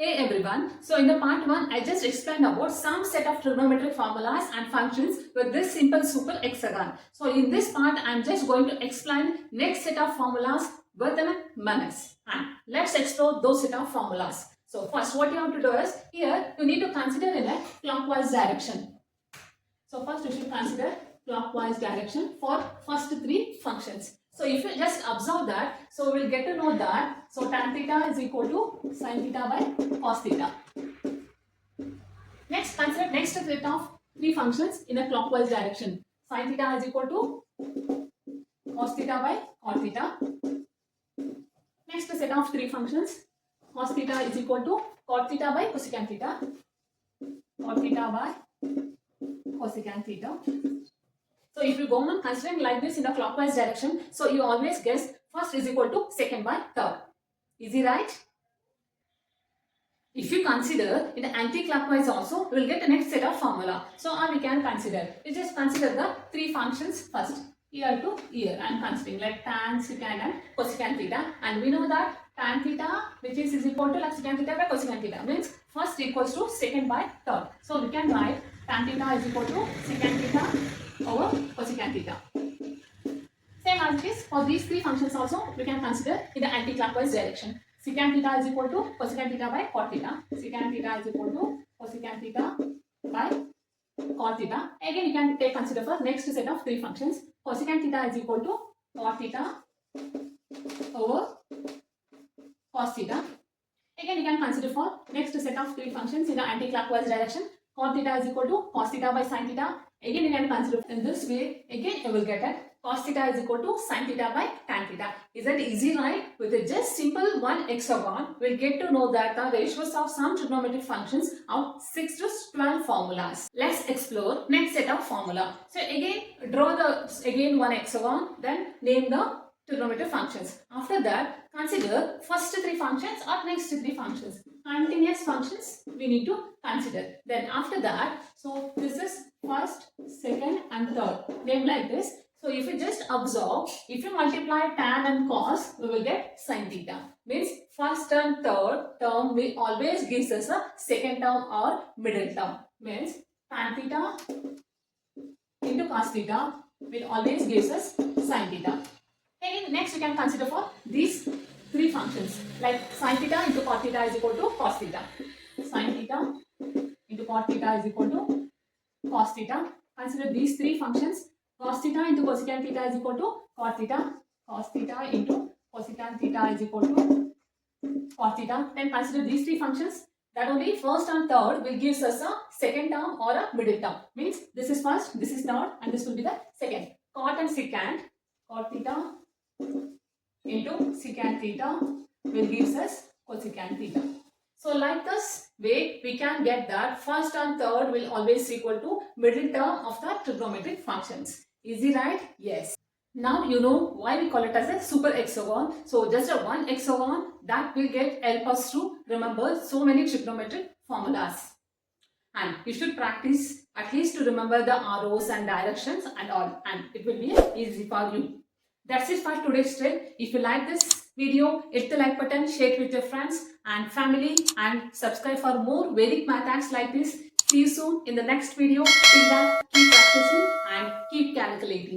Hey everyone, so in the part 1 I just explained about some set of trigonometric formulas and functions with this simple super hexagon. So in this part I am just going to explain next set of formulas within minutes, and let's explore those set of formulas. So first what you have to do is, here you need to consider in a clockwise direction. So first you should consider clockwise direction for first three functions. So if you just observe that, so we'll get to know that, so tan theta is equal to sin theta by cos theta. Next, consider next set of three functions in a clockwise direction. Sin theta is equal to cos theta by cot theta. Next set of three functions, cos theta is equal to cot theta by cosecant theta. Cot theta by cosecant theta. So if you go on considering like this in a clockwise direction, so you always guess first is equal to second by third. Easy, right? If you consider in the anti-clockwise also, we will get the next set of formula. So we can consider. You just consider the three functions first. Here to here I am considering like tan, secant and cosecant theta. And we know that tan theta which is equal to like secant theta by cosecant theta, means first equals to second by third. So we can write tan theta is equal to secant theta over cosecant theta. Same as it is for these three functions also we can consider in the anti-clockwise direction. Secant theta is equal to cosecant theta by cot theta. Secant theta is equal to cosecant theta by cot theta. Again you can take consider for next set of three functions. Cosecant theta is equal to cot theta over cos theta. Again you can consider for next set of three functions in the anti-clockwise direction. Cot theta is equal to cos theta by sin theta. Again you can consider in this way. Again you will get it. Cos theta is equal to sin theta by tan theta. Is that easy, right? With a just simple one hexagon, we'll get to know that the ratios of some trigonometric functions are 6 to 12 formulas. Let's explore next set of formula. So again, draw one hexagon, then name the trigonometric functions. After that, consider first three functions or next three functions. Continuous functions we need to consider. Then after that, so this is first, second and third. Name like this. So if you just observe, if you multiply tan and cos, we will get sin theta. Means first and third term will always gives us a second term or middle term. Means tan theta into cos theta will always gives us sin theta. Again, next you can consider for these three functions like sin theta into cot theta is equal to cos theta. Sin theta into cot theta is equal to cos theta. Consider these three functions. Cos theta into cosecant theta is equal to cot theta. Cos theta into cosecant theta is equal to cot theta. Then consider these three functions. That only first and third will gives us a second term or a middle term. Means this is first, this is third, and this will be the second. Cot and secant, cot theta into secant theta will gives us cosecant theta. So like this way we can get that first and third will always equal to middle term of the trigonometric functions. Easy, right? Yes. Now you know why we call it as a super hexagon. So just a one hexagon that will help us to remember so many trigonometric formulas. And you should practice at least to remember the arrows and directions and all, and it will be easy for you. That's it for today's trick. If you like this video, hit the like button, share it with your friends and family, and subscribe for more Vedic math hacks like this. See you soon in the next video. Till then, keep practicing and keep calculating.